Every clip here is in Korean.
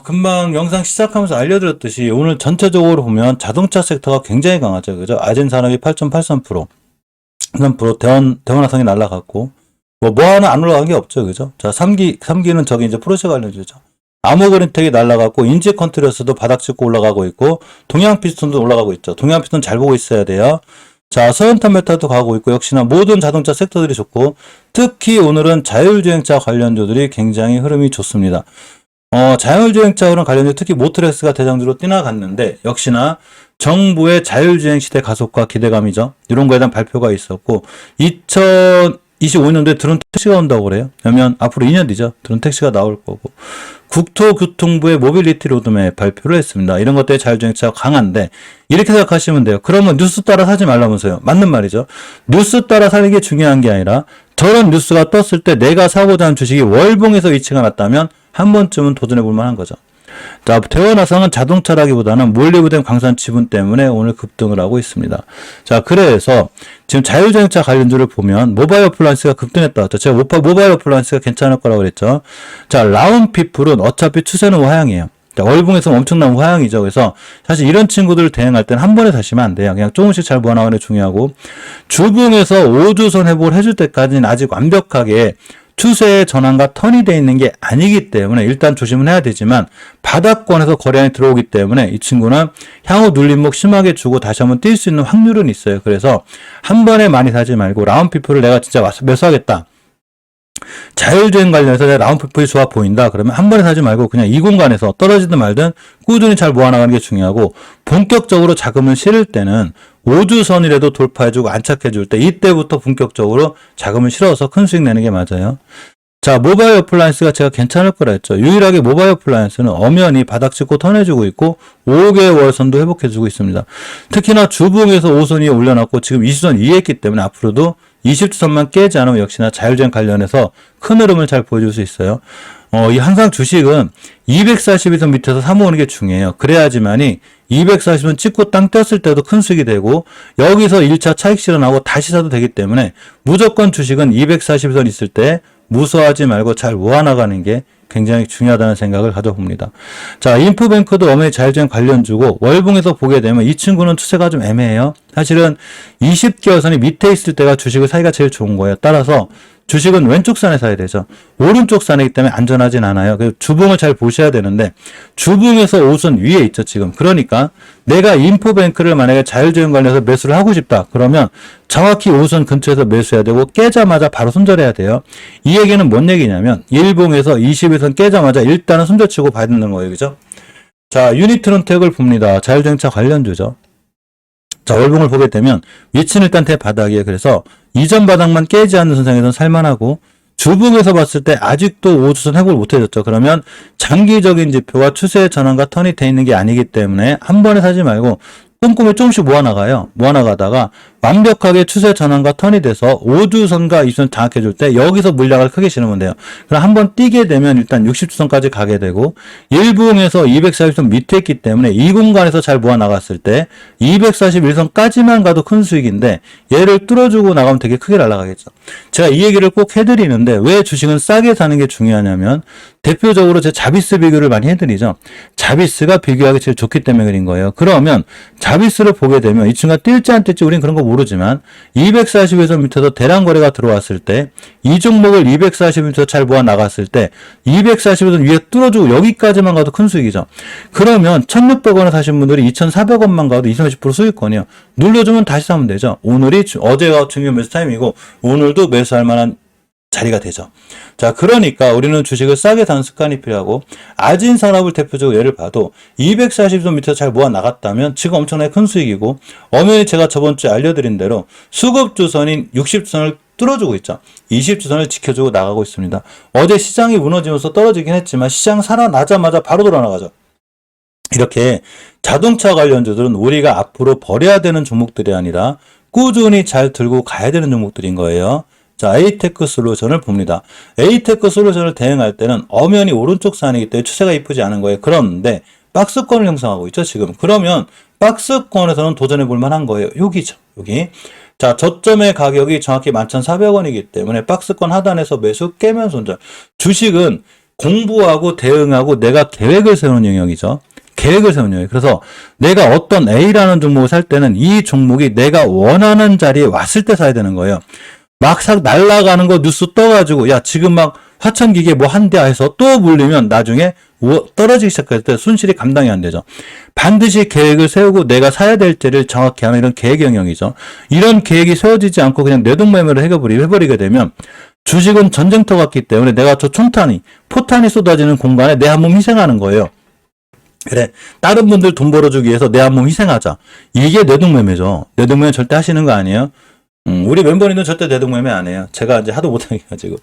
금방 영상 시작하면서 알려드렸듯이 오늘 전체적으로 보면 자동차 섹터가 굉장히 강하죠. 그죠? 아젠 산업이 8.83%, 3% 대원화성이 날라갔고, 뭐 하나 안 올라간 게 없죠. 그죠? 자, 3기는 저기 이제 포르쉐 관련주죠. 아모그린텍이 날라갔고, 인지 컨트리어스도 바닥 찍고 올라가고 있고, 동양 피스톤도 올라가고 있죠. 동양 피스톤 잘 보고 있어야 돼요. 자, 서현탄 메탈도 가고 있고, 역시나 모든 자동차 섹터들이 좋고, 특히 오늘은 자율주행차 관련주들이 굉장히 흐름이 좋습니다. 자율주행차와는 관련해 특히 모트렉스가 대장주로 뛰어갔는데 역시나 정부의 자율주행 시대 가속화 기대감이죠. 이런 거에 대한 발표가 있었고 2025년도에 드론 택시가 온다고 그래요. 그러면 앞으로 2년 뒤죠. 드론 택시가 나올 거고 국토교통부의 모빌리티 로드맵 발표를 했습니다. 이런 것 때문에 자율주행차가 강한데 이렇게 생각하시면 돼요. 그러면 뉴스 따라 사지 말라면서요. 맞는 말이죠. 뉴스 따라 사는 게 중요한 게 아니라 저런 뉴스가 떴을 때 내가 사고자 하는 주식이 월봉에서 위치가 났다면 한 번쯤은 도전해 볼 만한 거죠. 자, 대원화성은 자동차라기보다는 몰리브덴 광산 지분 때문에 오늘 급등을 하고 있습니다. 자, 그래서 지금 자율주행차 관련주를 보면 모바일 어플라이언스가 급등했다. 제가 모바일 어플라이언스가 괜찮을 거라고 그랬죠. 자, 라운피플은 어차피 추세는 우하향이에요. 자, 월봉에서 엄청난 우하향이죠. 그래서 사실 이런 친구들을 대응할 때는 한 번에 사시면 안 돼요. 그냥 조금씩 잘 모아나가는 게 중요하고 주봉에서 5주선 회복을 해줄 때까지는 아직 완벽하게 추세의 전환과 턴이 되어 있는 게 아니기 때문에 일단 조심은 해야 되지만 바닥권에서 거래량이 들어오기 때문에 이 친구는 향후 눌림목 심하게 주고 다시 한번 뛸 수 있는 확률은 있어요. 그래서 한 번에 많이 사지 말고 라운피플을 내가 진짜 매수하겠다. 자율주행 관련해서 내가 라운피플이 좋아 보인다. 그러면 한 번에 사지 말고 그냥 이 공간에서 떨어지든 말든 꾸준히 잘 모아나가는 게 중요하고 본격적으로 자금을 실을 때는 5주선이라도 돌파해주고 안착해줄 때 이때부터 본격적으로 자금을 실어서 큰 수익 내는 게 맞아요. 자, 모바일 어플라이언스가 제가 괜찮을 거라 했죠. 유일하게 모바일 어플라이언스는 엄연히 바닥 찍고 턴해주고 있고 5개월 선도 회복해주고 있습니다. 특히나 주봉에서 5선 위에 올려놨고 지금 20선 위에 했기 때문에 앞으로도 20주선만 깨지 않으면 역시나 자율주행 관련해서 큰 흐름을 잘 보여줄 수 있어요. 이 항상 주식은 242선 밑에서 사모으는 게 중요해요. 그래야지만이 240선 찍고 땅 뗐을 때도 큰 수익이 되고 여기서 1차 차익 실현하고 다시 사도 되기 때문에 무조건 주식은 240선 있을 때 무서워하지 말고 잘 모아나가는 게 굉장히 중요하다는 생각을 가져봅니다. 자, 인프뱅크도 어머니 자율주행 관련주고 월봉에서 보게 되면 이 친구는 추세가 좀 애매해요. 사실은 20개월선이 밑에 있을 때가 주식을 사기가 제일 좋은 거예요. 따라서 주식은 왼쪽 산에 사야 되죠. 오른쪽 산이기 때문에 안전하진 않아요. 그래서 주봉을 잘 보셔야 되는데 주봉에서 5선 위에 있죠 지금. 그러니까 내가 인포뱅크를 만약에 자율주행 관련해서 매수를 하고 싶다. 그러면 정확히 5선 근처에서 매수해야 되고 깨자마자 바로 손절해야 돼요. 이 얘기는 뭔 얘기냐면 일봉에서 21선 깨자마자 일단은 손절치고 봐야 된다는 거예요. 그죠? 자, 유니트론텍을 봅니다. 자율주행차 관련주죠. 자, 월봉을 보게 되면 위치는 일단 대바닥이에요. 그래서 이전 바닥만 깨지 않는 선상에서는 살만하고 주봉에서 봤을 때 아직도 5주선 회복을 못 해줬죠. 그러면 장기적인 지표와 추세의 전환과 턴이 돼 있는 게 아니기 때문에 한 번에 사지 말고 꼼꼼히 조금씩 모아나가요. 모아나가다가 완벽하게 추세 전환과 턴이 돼서 5주선과 20선 장악해줄 때 여기서 물량을 크게 실으면 돼요. 그럼 한번 뛰게 되면 일단 60주선까지 가게 되고 일봉에서 240선 밑에 있기 때문에 이 공간에서 잘 모아나갔을 때 241선까지만 가도 큰 수익인데 얘를 뚫어주고 나가면 되게 크게 날아가겠죠. 제가 이 얘기를 꼭 해드리는데 왜 주식은 싸게 사는 게 중요하냐면 대표적으로 제 자비스 비교를 많이 해드리죠. 자비스가 비교하기 제일 좋기 때문에 그린 거예요. 그러면 자비스를 보게 되면 이 친구가 뛸지 안 뛸지 우린 그런 거 모르지만 240에서 밑에서 대량 거래가 들어왔을 때 이 종목을 240에서 잘 모아 나갔을 때 240에서 위에 뚫어주고 여기까지만 가도 큰 수익이죠. 그러면 1,600원에 사신 분들이 2,400원만 가도 20-30% 수익권이요. 눌러주면 다시 사면 되죠. 오늘이 어제가 중요한 매수 타임이고 오늘도 매수할 만한 자리가 되죠. 자, 그러니까 우리는 주식을 싸게 사는 습관이 필요하고 아진 산업을 대표적으로 예를 봐도 240선 밑에서 잘 모아 나갔다면 지금 엄청나게 큰 수익이고 엄연히 제가 저번 주에 알려드린 대로 수급주선인 60주선을 뚫어주고 있죠. 20주선을 지켜주고 나가고 있습니다. 어제 시장이 무너지면서 떨어지긴 했지만 시장 살아나자마자 바로 돌아나가죠. 이렇게 자동차 관련주들은 우리가 앞으로 버려야 되는 종목들이 아니라 꾸준히 잘 들고 가야 되는 종목들인 거예요. 자, 에이테크 솔루션을 봅니다. 에이테크 솔루션을 대응할 때는 엄연히 오른쪽 산이기 때문에 추세가 이쁘지 않은 거예요. 그런데 박스권을 형성하고 있죠, 지금. 그러면 박스권에서는 도전해 볼 만한 거예요. 여기죠, 여기. 자, 저점의 가격이 정확히 11,400원이기 때문에 박스권 하단에서 매수 깨면 손절. 주식은 공부하고 대응하고 내가 계획을 세우는 영역이죠. 계획을 세우는 영역. 그래서 내가 어떤 A라는 종목을 살 때는 이 종목이 내가 원하는 자리에 왔을 때 사야 되는 거예요. 막 싹 날아가는 거 뉴스 떠가지고 야 지금 막 화천기계 뭐 한대 해서 또 물리면 나중에 떨어지기 시작할 때 손실이 감당이 안 되죠. 반드시 계획을 세우고 내가 사야 될 때를 정확히 하는 이런 계획 영역이죠. 이런 계획이 세워지지 않고 그냥 내동매매를 해버리게 되면 주식은 전쟁터 같기 때문에 내가 저 포탄이 쏟아지는 공간에 내 한 몸 희생하는 거예요. 그래, 다른 분들 돈 벌어주기 위해서 내 한 몸 희생하자. 이게 내동매매죠. 내동매매 절대 하시는 거 아니에요? 우리 멤버님은 절대 내동매매 안 해요. 제가 이제 하도 못하게 가지고.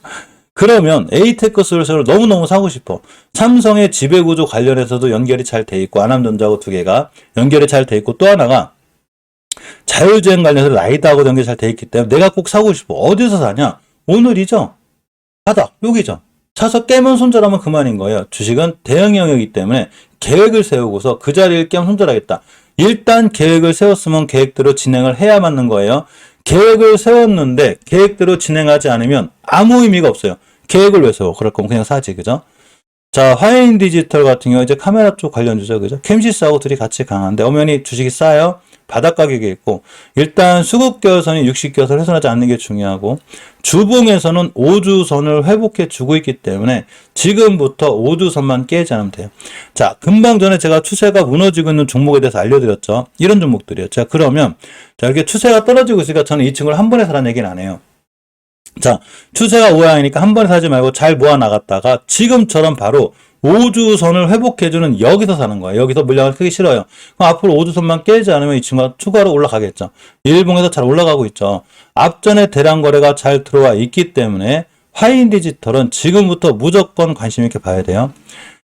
그러면 에이테크 솔루션을 너무너무 사고 싶어. 삼성의 지배구조 관련해서도 연결이 잘 돼 있고, 아남전자하고 두 개가 연결이 잘 돼 있고, 또 하나가 자율주행 관련해서 라이드하고 연결이 잘 돼 있기 때문에 내가 꼭 사고 싶어. 어디서 사냐? 오늘이죠? 바닥, 여기죠? 사서 깨면 손절하면 그만인 거예요. 주식은 대형 영역이기 때문에 계획을 세우고서 그 자리를 깨면 손절하겠다. 일단 계획을 세웠으면 계획대로 진행을 해야 맞는 거예요. 계획을 세웠는데 계획대로 진행하지 않으면 아무 의미가 없어요. 계획을 왜 세워? 그럴 거면 그냥 사지, 그죠? 자, 화해인 디지털 같은 경우 이제 카메라 쪽 관련주죠, 그죠? 캠시스하고 둘이 같이 강한데 엄연히 주식이 싸요. 바닥 가격이 있고, 일단 수급겨선이 60겨선 훼손하지 않는 게 중요하고, 주봉에서는 5주선을 회복해 주고 있기 때문에 지금부터 5주선만 깨지 않으면 돼요. 자, 금방 전에 제가 추세가 무너지고 있는 종목에 대해서 알려드렸죠. 이런 종목들이요. 자, 그러면 자, 이렇게 추세가 떨어지고 있으니까 저는 이 친구를 한 번에 사라는 얘기는 안 해요. 자, 추세가 오양이니까 한 번에 사지 말고 잘 모아 나갔다가 지금처럼 바로 5주선을 회복해주는 여기서 사는 거예요. 여기서 물량을 크기 싫어요. 그럼 앞으로 5주선만 깨지 않으면 이 친구가 추가로 올라가겠죠. 일봉에서 잘 올라가고 있죠. 앞전에 대량 거래가 잘 들어와 있기 때문에 화인 디지털은 지금부터 무조건 관심 있게 봐야 돼요.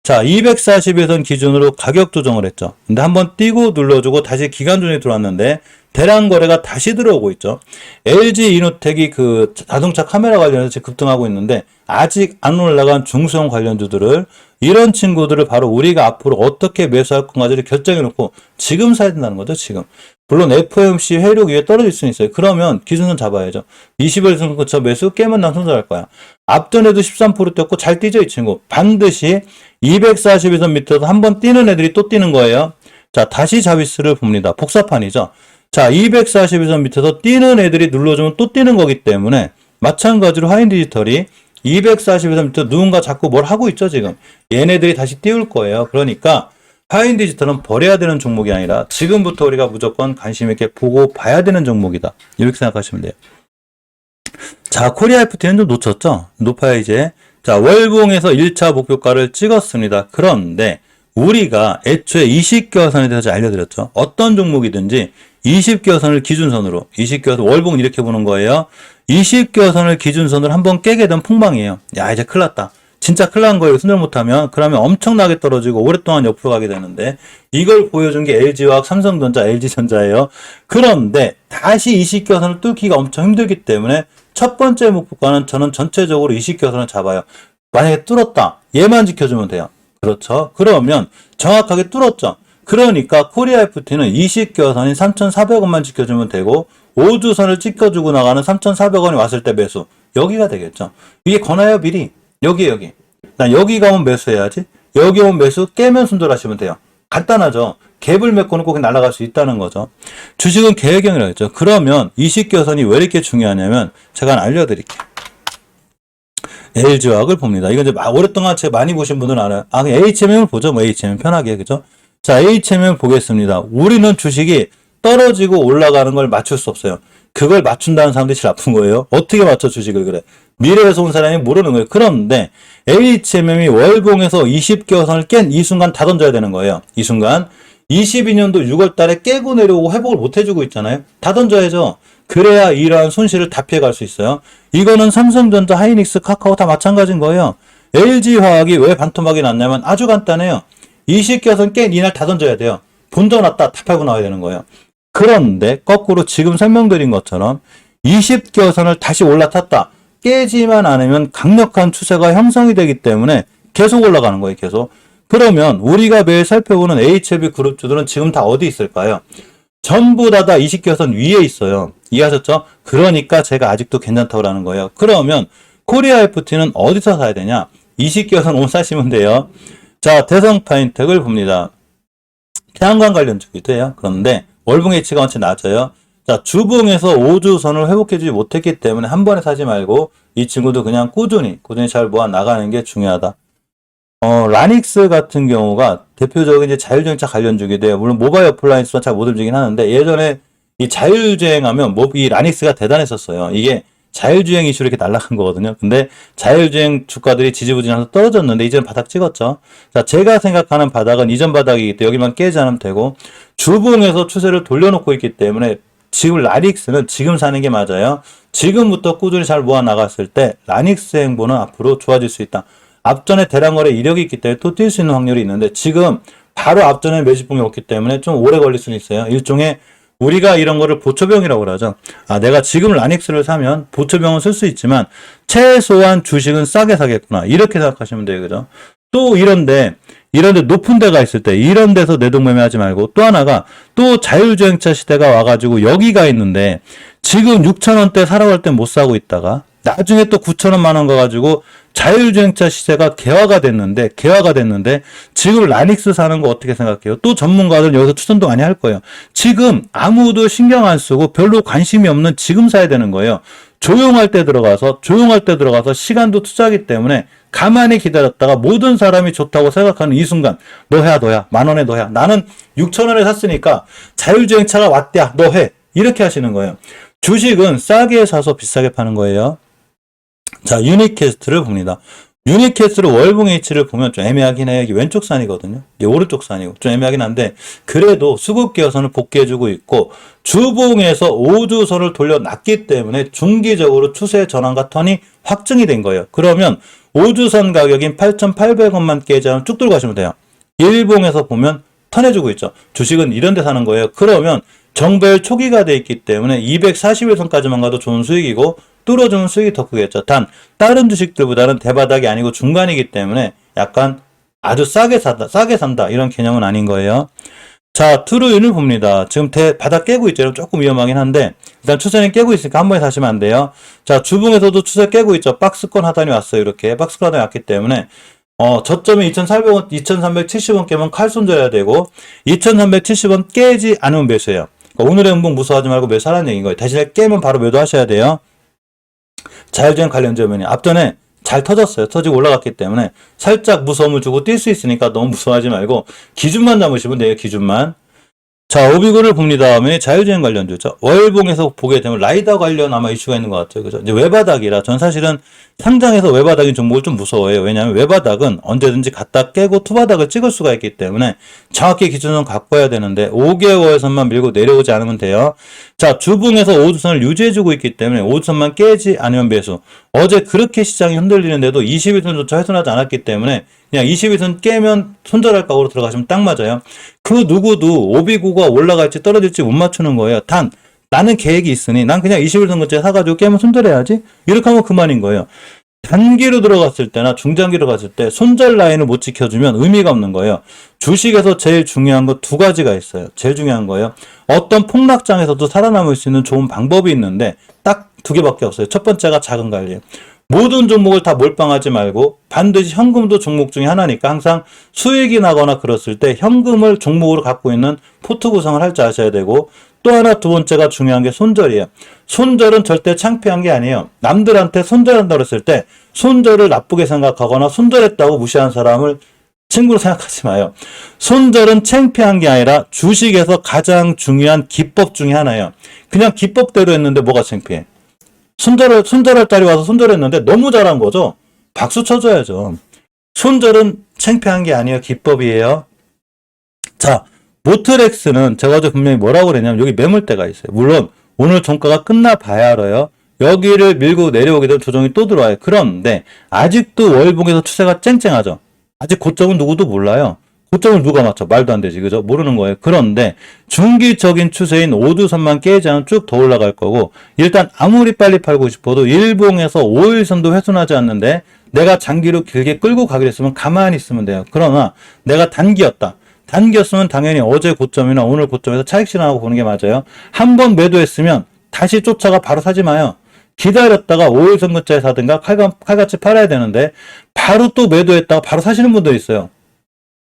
자, 240일선 기준으로 가격 조정을 했죠. 근데 한번 뛰고 눌러주고 다시 기간 조정이 들어왔는데 대량 거래가 다시 들어오고 있죠. LG 이노텍이 그 자동차 카메라 관련해서 지금 급등하고 있는데 아직 안 올라간 중소형 관련주들을 이런 친구들을 바로 우리가 앞으로 어떻게 매수할 건가를 결정해 놓고 지금 사야 된다는 거죠, 지금. 물론 FOMC 회의록 위에 떨어질 수는 있어요. 그러면 기준선 잡아야죠. 20일선 그쳐 매수 깨면 난 손절할 거야. 앞전에도 13% 뛰었고 잘 뛰죠, 이 친구. 반드시 241선 밑에서 한번 뛰는 애들이 또 뛰는 거예요. 자, 다시 자비스를 봅니다. 복사판이죠. 자, 241선 밑에서 뛰는 애들이 눌러주면 또 뛰는 거기 때문에 마찬가지로 화인 디지털이 241선 밑에 누군가 자꾸 뭘 하고 있죠, 지금. 얘네들이 다시 띄울 거예요. 그러니까 화인 디지털은 버려야 되는 종목이 아니라 지금부터 우리가 무조건 관심 있게 보고 봐야 되는 종목이다. 이렇게 생각하시면 돼요. 자, 코리아 FT는 좀 놓쳤죠? 높아요, 이제. 자, 월봉에서 1차 목표가를 찍었습니다. 그런데 우리가 애초에 20개화선에 대해서 알려드렸죠. 어떤 종목이든지 20개화선을 기준선으로, 20개화선, 월봉은 이렇게 보는 거예요. 20개화선을 기준선으로 한번 깨게 되면 폭망이에요. 야, 이제 큰일 났다. 진짜 큰일 난 거예요. 손절 못하면. 그러면 엄청나게 떨어지고 오랫동안 옆으로 가게 되는데 이걸 보여준 게 LG화학, 삼성전자, LG전자예요. 그런데 다시 20개화선을 뚫기가 엄청 힘들기 때문에 첫 번째 목표가는 저는 전체적으로 20개화선을 잡아요. 만약에 뚫었다. 얘만 지켜주면 돼요. 그렇죠. 그러면 정확하게 뚫었죠. 그러니까 코리아 FT는 20개화선인 3,400원만 지켜주면 되고 5주선을 지켜주고 나가는 3,400원이 왔을 때 매수. 여기가 되겠죠. 이게 권하여 미리. 여기. 나 여기 가면 매수해야지. 여기 오면 매수 깨면 손절하시면 돼요. 간단하죠. 갭을 메꿔놓고 그냥 날아갈 수 있다는 거죠. 주식은 계획형이라고 했죠. 그러면 20개선이 왜 이렇게 중요하냐면 제가 하나 알려드릴게요. LG화학을 봅니다. 이거 이제 오랫동안 제가 많이 보신 분들은 알아요. 아, 그냥 HMM을 보죠. 뭐 HMM 편하게, 그죠? 자, HMM 보겠습니다. 우리는 주식이 떨어지고 올라가는 걸 맞출 수 없어요. 그걸 맞춘다는 사람들이 제일 아픈 거예요. 어떻게 맞춰 주식을 그래? 미래에서 온 사람이 모르는 거예요. 그런데 HMM이 월봉에서 20개선을 깬 이 순간 다 던져야 되는 거예요. 이 순간 22년도 6월 달에 깨고 내려오고 회복을 못 해주고 있잖아요. 다 던져야죠. 그래야 이러한 손실을 다 피해갈 수 있어요. 이거는 삼성전자, 하이닉스, 카카오 다 마찬가지인 거예요. LG화학이 왜 반토막이 났냐면 아주 간단해요. 20개선 깬 이날 다 던져야 돼요. 본전 왔다 다 팔고 나와야 되는 거예요. 그런데 거꾸로 지금 설명드린 것처럼 20개선을 다시 올라탔다. 깨지만 않으면 강력한 추세가 형성이 되기 때문에 계속 올라가는 거예요. 계속. 그러면 우리가 매일 살펴보는 HLB 그룹주들은 지금 다 어디 있을까요? 전부 다 20개선 위에 있어요. 이해하셨죠? 그러니까 제가 아직도 괜찮다고 하는 거예요. 그러면 코리아 FT는 어디서 사야 되냐? 20개선 5 사시면 돼요. 자, 대성 파인텍을 봅니다. 태양광 관련주기도 해요. 그런데 월봉 H가 원체 낮아요. 자, 주봉에서 5주선을 회복해주지 못했기 때문에 한 번에 사지 말고 이 친구도 그냥 꾸준히 잘 모아 나가는 게 중요하다. 라닉스 같은 경우가 대표적인 이제 자율주행차 관련주기도 해요. 물론 모바일 어플라이언스만 잘 못 움직이긴 하는데 예전에 이 자율주행하면 이 라닉스가 대단했었어요. 이게 자율주행 이슈로 이렇게 날아간 거거든요. 근데 자율주행 주가들이 지지부진해서 떨어졌는데 이제는 바닥 찍었죠. 자, 제가 생각하는 바닥은 이전 바닥이기 때문에 여기만 깨지 않으면 되고 주봉에서 추세를 돌려놓고 있기 때문에 지금 라닉스는 지금 사는 게 맞아요. 지금부터 꾸준히 잘 모아 나갔을 때 라닉스 행보는 앞으로 좋아질 수 있다. 앞전에 대량거래 이력이 있기 때문에 또 뛸 수 있는 확률이 있는데 지금 바로 앞전에 매집봉이 없기 때문에 좀 오래 걸릴 수는 있어요. 일종의 우리가 이런 거를 보초병이라고 그러죠. 아, 내가 지금 라닉스를 사면 보초병은 쓸 수 있지만 최소한 주식은 싸게 사겠구나. 이렇게 생각하시면 돼요. 그죠? 또 이런데 높은 데가 있을 때 이런 데서 내동매매하지 말고 또 하나가 또 자율주행차 시대가 와가지고 여기가 있는데 지금 6,000원대 사러 갈 때 못 사고 있다가 나중에 또 9,000원 만원 가가지고 자율주행차 시세가 개화가 됐는데 지금 라닉스 사는 거 어떻게 생각해요? 또 전문가들은 여기서 추천도 많이 할 거예요. 지금 아무도 신경 안 쓰고 별로 관심이 없는 지금 사야 되는 거예요. 조용할 때 들어가서 시간도 투자하기 때문에 가만히 기다렸다가 모든 사람이 좋다고 생각하는 이 순간 너야 만원에 너야 나는 6,000원에 샀으니까 자율주행차가 왔대야 너 해 이렇게 하시는 거예요. 주식은 싸게 사서 비싸게 파는 거예요. 자, 유니캐스트를 봅니다. 유니캐스트를 월봉 H를 보면 좀 애매하긴 해요. 이게 왼쪽 산이거든요. 이게 오른쪽 산이고 좀 애매하긴 한데 그래도 수급기어선을 복귀해주고 있고 주봉에서 5주선을 돌려놨기 때문에 중기적으로 추세 전환과 턴이 확증이 된 거예요. 그러면 5주선 가격인 8,800원만 깨지 않으면 쭉 들고 가시면 돼요. 일봉에서 보면 턴해주고 있죠. 주식은 이런 데 사는 거예요. 그러면 정배열 초기가 돼 있기 때문에 241선까지만 가도 좋은 수익이고 뚫어주면 수익이 더 크겠죠. 단 다른 주식들보다는 대바닥이 아니고 중간이기 때문에 약간 아주 싸게 산다 이런 개념은 아닌 거예요. 자, 트루윤을 봅니다. 지금 바닥 깨고 있죠. 조금 위험하긴 한데 일단 추세는 깨고 있으니까 한 번에 사시면 안 돼요. 자, 주봉에서도 추세 깨고 있죠. 박스권 하단이 왔어요. 이렇게 박스권 하단이 왔기 때문에 저점이 2,400원, 2,370원 깨면 칼 손절해야 되고 2,370원 깨지 않으면 매수해요. 그러니까 오늘의 음봉 무서워하지 말고 매수하라는 얘기인 거예요. 대신에 깨면 바로 매도하셔야 돼요. 자율주행 관련주면이 앞전에 잘 터졌어요. 터지고 올라갔기 때문에 살짝 무서움을 주고 뛸 수 있으니까 너무 무서워하지 말고 기준만 잡으시면 돼요. 기준만. 자, 오비고를 봅니다. 자율주행 관련주죠. 월봉에서 보게 되면 라이더 관련 아마 이슈가 있는 것 같아요. 그죠? 이제 외바닥이라 전 사실은 상장에서 외바닥인 종목을 좀 무서워해요. 왜냐하면 외바닥은 언제든지 갖다 깨고 투바닥을 찍을 수가 있기 때문에 정확히 기준은 갖고 와야 되는데 5개월선만 밀고 내려오지 않으면 돼요. 자, 주봉에서 5주선을 유지해주고 있기 때문에 5주선만 깨지 않으면 매수. 어제 그렇게 시장이 흔들리는데도 21선조차 훼손하지 않았기 때문에 그냥 21선 깨면 손절할 각오로 들어가시면 딱 맞아요. 그 누구도 오비고가 올라갈지 떨어질지 못 맞추는 거예요. 단 나는 계획이 있으니 난 그냥 21선 근처에 사가지고 깨면 손절해야지. 이렇게 하면 그만인 거예요. 단기로 들어갔을 때나 중장기로 갔을 때 손절 라인을 못 지켜주면 의미가 없는 거예요. 주식에서 제일 중요한 거 두 가지가 있어요. 제일 중요한 거예요. 어떤 폭락장에서도 살아남을 수 있는 좋은 방법이 있는데 딱 두 개밖에 없어요. 첫 번째가 자금 관리예요. 모든 종목을 다 몰빵하지 말고 반드시 현금도 종목 중에 하나니까 항상 수익이 나거나 그랬을 때 현금을 종목으로 갖고 있는 포트 구성을 할 줄 아셔야 되고 또 하나 두 번째가 중요한 게 손절이에요. 손절은 절대 창피한 게 아니에요. 남들한테 손절한다고 했을 때 손절을 나쁘게 생각하거나 손절했다고 무시한 사람을 친구로 생각하지 마요. 손절은 창피한 게 아니라 주식에서 가장 중요한 기법 중에 하나예요. 그냥 기법대로 했는데 뭐가 창피해? 손절할 딸이 와서 손절했는데 너무 잘한 거죠. 박수 쳐줘야죠. 손절은 창피한 게 아니에요. 기법이에요. 자, 모트렉스는 제가 어제 분명히 뭐라고 그랬냐면 여기 매물대가 있어요. 물론 오늘 종가가 끝나 봐야 알아요. 여기를 밀고 내려오게 되면 조정이 또 들어와요. 그런데 아직도 월봉에서 추세가 쨍쨍하죠. 아직 고점은 누구도 몰라요. 고점을 누가 맞춰? 말도 안 되지. 그죠? 모르는 거예요. 그런데 중기적인 추세인 5주선만 깨지 않으면 쭉 더 올라갈 거고 일단 아무리 빨리 팔고 싶어도 일봉에서 5일선도 훼손하지 않는데 내가 장기로 길게 끌고 가기로 했으면 가만히 있으면 돼요. 그러나 내가 단기였다. 단기였으면 당연히 어제 고점이나 오늘 고점에서 차익 실현하고 보는 게 맞아요. 한 번 매도했으면 다시 쫓아가 바로 사지 마요. 기다렸다가 5일선 근처에 사든가 칼같이 팔아야 되는데 바로 또 매도했다가 바로 사시는 분들이 있어요.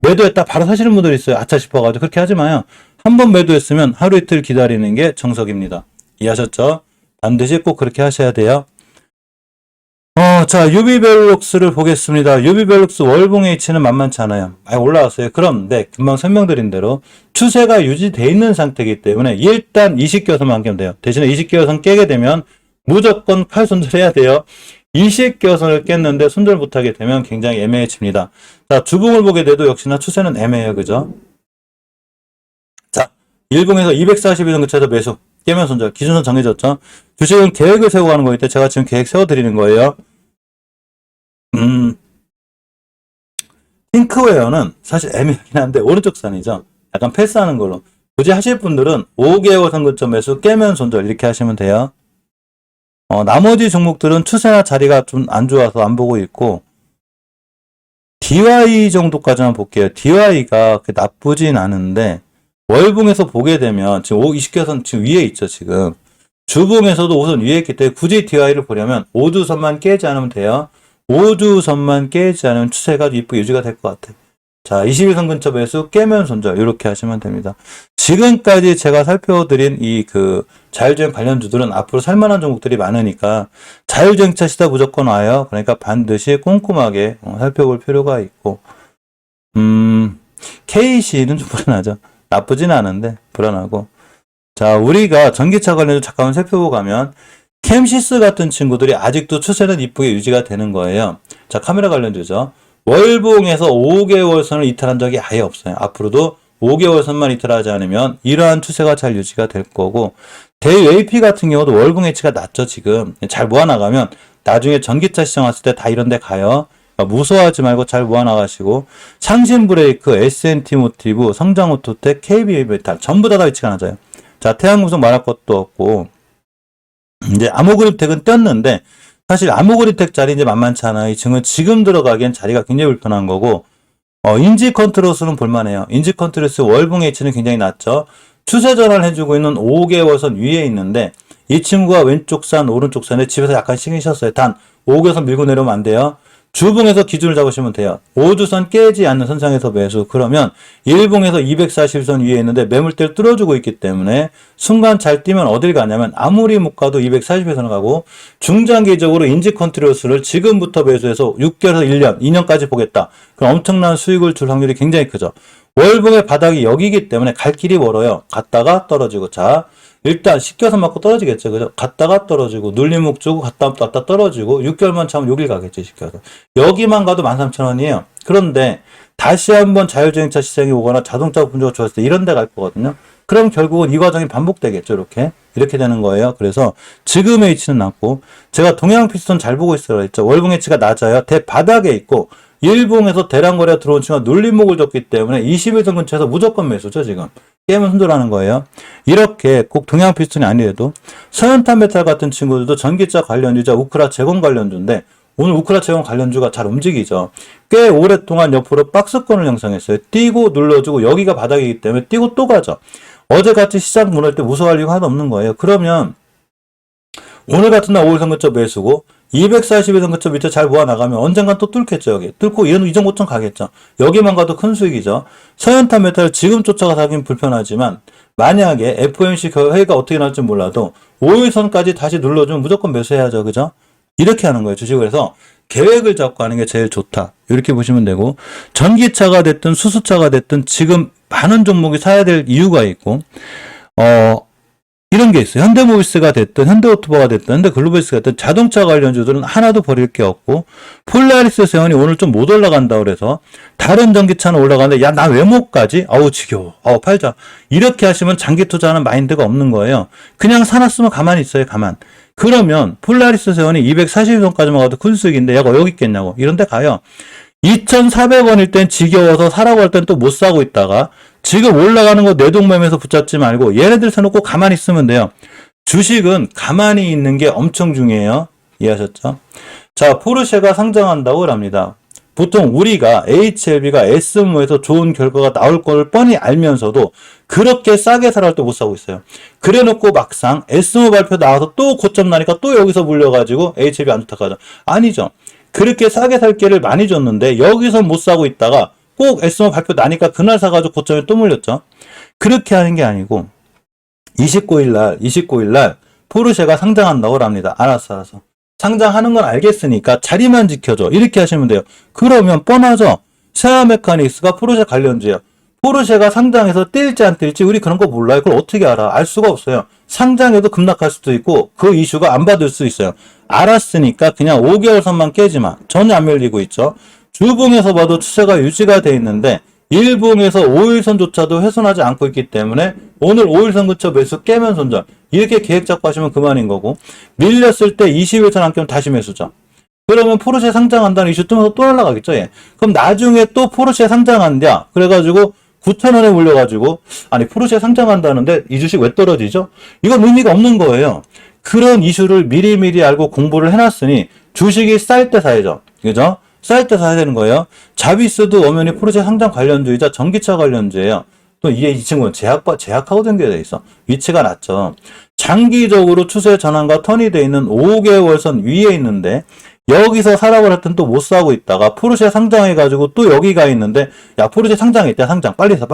매도했다 바로 사시는 분들이 있어요. 아차 싶어가지고. 그렇게 하지 마요. 한번 매도했으면 하루 이틀 기다리는 게 정석입니다. 이해하셨죠? 반드시 꼭 그렇게 하셔야 돼요. 자, 유비벨룩스를 보겠습니다. 유비벨룩스 월봉 H는 만만치 않아요. 많이 올라왔어요. 그런데 금방 설명드린 대로 추세가 유지되어 있는 상태이기 때문에 일단 20개선만 깨면 돼요. 대신에 20개선 깨게 되면 무조건 칼 손절해야 돼요. 20개선을 깼는데 손절 못하게 되면 굉장히 애매해집니다. 자, 주봉을 보게 돼도 역시나 추세는 애매해요. 그죠? 자, 일봉에서 242선 근처에서 매수. 깨면 손절. 기준선 정해졌죠? 주식은 계획을 세우고 가는 거기 때문에 제가 지금 계획 세워드리는 거예요. 핑크웨어는 사실 애매하긴 한데 오른쪽 선이죠. 약간 패스하는 걸로. 굳이 하실 분들은 5개월 선 근처 매수 깨면 손절 이렇게 하시면 돼요. 나머지 종목들은 추세나 자리가 좀 안 좋아서 안 보고 있고 DY 정도까지만 볼게요. DY가 나쁘진 않은데 월봉에서 보게 되면 지금 20개선 지금 위에 있죠. 지금 주봉에서도 우선 위에 있기 때문에 굳이 DY를 보려면 5주선만 깨지 않으면 돼요. 5주선만 깨지 않으면 추세가 이쁘게 유지가 될 것 같아요. 자, 21선 근처 매수 깨면 손절 이렇게 하시면 됩니다. 지금까지 제가 살펴드린 이 자율주행 관련주들은 앞으로 살만한 종목들이 많으니까 자율주행차 시다 무조건 와요. 그러니까 반드시 꼼꼼하게 살펴볼 필요가 있고 KC는 좀 불안하죠. 나쁘진 않은데 불안하고. 자, 우리가 전기차 관련주 잠깐 살펴보고 가면 캠시스 같은 친구들이 아직도 추세는 이쁘게 유지가 되는 거예요. 자, 카메라 관련주죠. 월봉에서 5개월 선을 이탈한 적이 아예 없어요. 앞으로도 5개월 선만 이탈하지 않으면 이러한 추세가 잘 유지가 될 거고, 대웨이피 같은 경우도 월봉 H가 낮죠. 지금 잘 모아나가면 나중에 전기차 시장 왔을 때 다 이런 데 가요. 그러니까 무서워하지 말고 잘 모아나가시고, 상신브레이크, S&T 모티브, 성장오토텍, KB메탈 전부 다 위치가 낮아요. 자, 태양구성 말할 것도 없고, 이제 암호그립텍은 떴는데 사실 암호그립텍 자리 이제 만만치 않아요. 이 층은 지금 들어가기엔 자리가 굉장히 불편한 거고, 인지컨트로스는 볼만해요. 인지컨트로스 월봉 H는 굉장히 낮죠. 추세 전환을 해주고 있는 5개월선 위에 있는데 이 친구가 왼쪽 산 오른쪽 산에 집에서 약간 신경 쓰셨어요. 단 5개월선 밀고 내려오면 안 돼요. 주봉에서 기준을 잡으시면 돼요. 5주선 깨지 않는 선상에서 매수. 그러면 일봉에서 240선 위에 있는데 매물대를 뚫어주고 있기 때문에 순간 잘 뛰면 어딜 가냐면 아무리 못 가도 240에서는 가고, 중장기적으로 인지 컨트롤스를 지금부터 매수해서 6개월에서 1년, 2년까지 보겠다. 그럼 엄청난 수익을 줄 확률이 굉장히 크죠. 월봉의 바닥이 여기기 때문에 갈 길이 멀어요. 갔다가 떨어지고. 자, 일단 10개선 맞고 떨어지겠죠. 그죠? 갔다가 떨어지고, 눌림목 주고, 갔다 떨어지고, 6개월만 참으면 여길 가겠죠. 10개선. 여기만 가도 13,000원이에요. 그런데 다시 한번 자율주행차 시장이 오거나 자동차 분조가 좋았을 때 이런 데 갈 거거든요. 그럼 결국은 이 과정이 반복되겠죠. 이렇게 되는 거예요. 그래서 지금의 H는 낮고, 제가 동양 피스톤 잘 보고 있어요. 했죠. 월봉 H가 낮아요. 대바닥에 있고, 일봉에서 대량 거래가 들어온 친구가 눌림목을 줬기 때문에 21선 근처에서 무조건 매수죠. 지금 깨면 손절하는 거예요. 이렇게 꼭 동양 피스톤이 아니래도 서현탄 메탈 같은 친구들도 전기차 관련주자, 우크라 제공 관련주인데 오늘 우크라 제공 관련주가 잘 움직이죠. 꽤 오랫동안 옆으로 박스권을 형성했어요. 뛰고 눌러주고 여기가 바닥이기 때문에 뛰고 또 가죠. 어제같이 시장 무너질 때 무서워할 이유가 하나도 없는 거예요. 그러면 오늘 같은 날 5일선 근처 매수고 241선 근처 밑에 잘 모아나가면 언젠간 또 뚫겠죠. 여기 뚫고 이런 이전 고점 가겠죠. 여기만 가도 큰 수익이죠. 서현탄 메탈 지금 쫓아가서 하긴 불편하지만 만약에 FOMC 회의가 어떻게 나올지 몰라도 5일선까지 다시 눌러주면 무조건 매수해야죠. 그죠? 이렇게 하는 거예요. 주식을. 해서 계획을 잡고 하는 게 제일 좋다. 이렇게 보시면 되고, 전기차가 됐든 수소차가 됐든 지금 많은 종목이 사야 될 이유가 있고, 이런 게 있어요. 현대모비스가 됐든 현대오토바가 됐든 현대글로벌스가 됐든 자동차 관련주들은 하나도 버릴 게 없고, 폴라리스 세원이 오늘 좀 못 올라간다 그래서 다른 전기차는 올라가는데 야, 나 왜 못 가지? 아우 지겨워. 아우 팔자. 이렇게 하시면 장기 투자하는 마인드가 없는 거예요. 그냥 사놨으면 가만히 있어요. 가만. 그러면 폴라리스 세원이 240원까지만 가도 큰 수익인데 얘가 여기 있겠냐고. 이런 데 가요. 2,400원일 땐 지겨워서 사라고 할 땐 또 못 사고 있다가 지금 올라가는 거 내동매매에서 붙잡지 말고 얘네들 사놓고 가만히 있으면 돼요. 주식은 가만히 있는 게 엄청 중요해요. 이해하셨죠? 자, 포르쉐가 상장한다고 합니다. 보통 우리가 HLB가 S모에서 좋은 결과가 나올 걸 뻔히 알면서도 그렇게 싸게 사러 할 때 못 사고 있어요. 그래놓고 막상 S모 발표 나와서 또 고점 나니까 또 여기서 물려가지고 HLB 안 좋다고 하죠. 아니죠. 그렇게 싸게 살 기회를 많이 줬는데 여기서 못 사고 있다가 꼭 S모 발표 나니까 그날 사가지고 고점에 또 물렸죠. 그렇게 하는 게 아니고 29일 날 포르쉐가 상장한다고 합니다. 알았어. 상장하는 건 알겠으니까 자리만 지켜줘. 이렇게 하시면 돼요. 그러면 뻔하죠. 샤아 메카닉스가 포르쉐 관련주예요. 포르쉐가 상장해서 뛸지 안 뛸지 우리 그런 거 몰라요. 그걸 어떻게 알아? 알 수가 없어요. 상장해도 급락할 수도 있고 그 이슈가 안 받을 수 있어요. 알았으니까 그냥 5개월 선만 깨지 마. 전혀 안 밀리고 있죠. 주봉에서 봐도 추세가 유지가 돼 있는데 일봉에서 5일선조차도 훼손하지 않고 있기 때문에 오늘 5일선 근처 매수 깨면 손절. 이렇게 계획 잡고 하시면 그만인 거고 밀렸을 때 20일선 안 깨면 다시 매수죠. 그러면 포르쉐 상장한다는 이슈 뜨면서 또 날라가겠죠. 예. 그럼 나중에 또 포르쉐 상장한다. 그래가지고 9,000원에 몰려가지고 아니 포르쉐 상장한다는데 이 주식 왜 떨어지죠? 이건 의미가 없는 거예요. 그런 이슈를 미리미리 알고 공부를 해놨으니 주식이 쌀 때 사야죠. 그죠? 쌀 때 사야 되는 거예요. 자비스도 엄연히 포르쉐 상장 관련주이자 전기차 관련주예요. 또 이 친구는 제약하고 연결되어 있어. 위치가 낮죠. 장기적으로 추세 전환과 턴이 되어 있는 5개월선 위에 있는데 여기서 사라고 했더니 또 못 사고 있다가 포르쉐 상장해가지고 또 여기 가 있는데 야 포르쉐 상장했다 상장 빨리 사.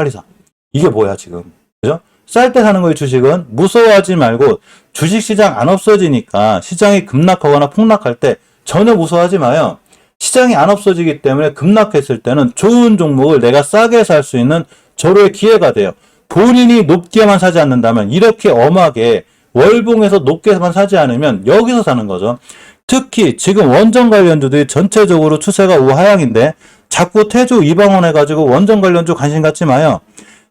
이게 뭐야 지금. 그죠? 쌀 때 사는 거예요. 주식은 무서워하지 말고 주식시장 안 없어지니까 시장이 급락하거나 폭락할 때 전혀 무서워하지 마요. 시장이 안 없어지기 때문에 급락했을 때는 좋은 종목을 내가 싸게 살 수 있는 절호의 기회가 돼요. 본인이 높게만 사지 않는다면 이렇게 엄하게 월봉에서 높게만 사지 않으면 여기서 사는 거죠. 특히 지금 원전 관련주들이 전체적으로 추세가 우하향인데 자꾸 태조 이방원 해가지고 원전 관련주 관심 갖지 마요.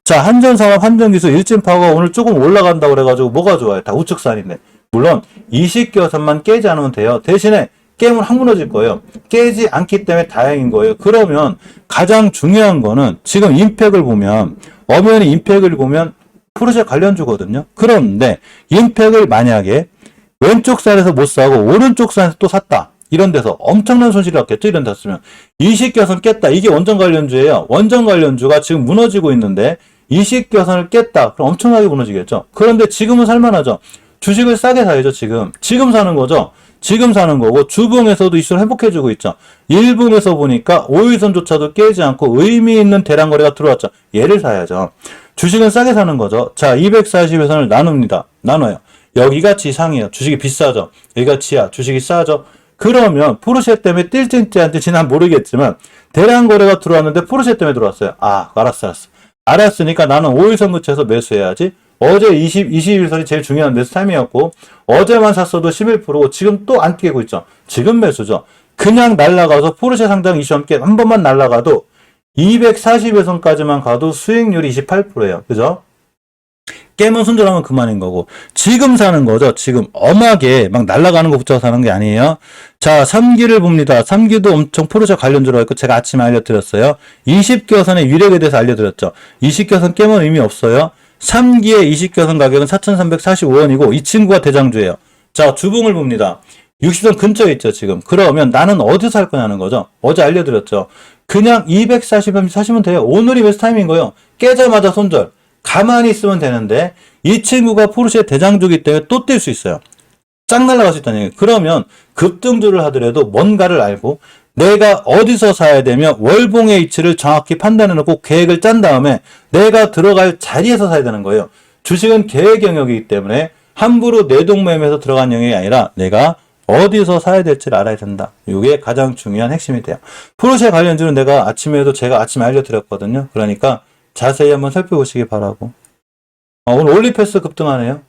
자, 한전산업, 한전기술, 일진파워가 오늘 조금 올라간다고 그래가지고 뭐가 좋아요? 다 우측산인데. 물론 이식교선만 깨지 않으면 돼요. 대신에 깨면 확 무너질 거예요. 깨지 않기 때문에 다행인 거예요. 그러면 가장 중요한 거는 지금 임팩을 보면 엄연히 임팩을 보면 포르쉐 관련주거든요. 그런데 임팩을 만약에 왼쪽 산에서 못 사고 오른쪽 산에서 또 샀다. 이런 데서 엄청난 손실이 났겠죠. 이런 데 샀으면. 이식교선 깼다. 이게 원전 관련주예요. 원전 관련주가 지금 무너지고 있는데 이식교선을 깼다. 그럼 엄청나게 무너지겠죠. 그런데 지금은 살만하죠. 주식을 싸게 사야죠. 지금 사는 거죠. 지금 사는 거고 주봉에서도 이슈를 회복해주고 있죠. 일봉에서 보니까 5일선조차도 깨지 않고 의미 있는 대량 거래가 들어왔죠. 얘를 사야죠. 주식은 싸게 사는 거죠. 자, 240일선을 나눠요. 여기가 지상이에요. 주식이 비싸죠. 여기가 지하. 주식이 싸죠. 그러면 포르쉐 때문에 뛸지 안 뛸지는 난 모르겠지만 대량 거래가 들어왔는데 포르쉐 때문에 들어왔어요. 아, 알았어. 알았으니까 나는 5일선 근처에서 매수해야지. 어제 21선이 제일 중요한 매수 타임이었고 어제만 샀어도 11%고 지금 또 안 깨고 있죠. 지금 매수죠. 그냥 날아가서 포르쉐 상장 이슈 함께 한 번만 날아가도 240일선까지만 가도 수익률이 28%예요. 그죠? 깨면 손절하면 그만인 거고 지금 사는 거죠. 지금 엄하게 막 날아가는 거 붙여서 사는 게 아니에요. 자, 3기를 봅니다. 3기도 엄청 포르쉐 관련주로 했고 제가 아침에 알려드렸어요. 20교선의 위력에 대해서 알려드렸죠. 20교선 깨면 의미 없어요. 3기의 20교선 가격은 4,345원이고 이 친구가 대장주예요. 자, 주봉을 봅니다. 60선 근처에 있죠, 지금. 그러면 나는 어디서 살 거냐는 거죠. 어제 알려드렸죠. 그냥 240원 사시면 돼요. 오늘이 베스트 타임인 거예요. 깨자마자 손절. 가만히 있으면 되는데 이 친구가 포르쉐 대장주기 때문에 또 뛸 수 있어요. 쫙 날아갈 수 있다는 얘기예요. 그러면 급등주를 하더라도 뭔가를 알고 내가 어디서 사야 되며 월봉의 위치를 정확히 판단해놓고 계획을 짠 다음에 내가 들어갈 자리에서 사야 되는 거예요. 주식은 계획 영역이기 때문에 함부로 내동매매에서 들어간 영역이 아니라 내가 어디서 사야 될지를 알아야 된다. 이게 가장 중요한 핵심이 돼요. 포르쉐 관련주는 제가 아침에 알려드렸거든요. 그러니까 자세히 한번 살펴보시기 바라고. 오늘 올리패스 급등하네요.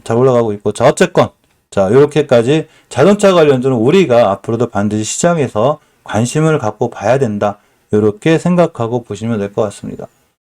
잘 올라가고 있고. 자, 어쨌건. 자, 이렇게까지 자동차 관련주는 우리가 앞으로도 반드시 시장에서 관심을 갖고 봐야 된다. 이렇게 생각하고 보시면 될 것 같습니다.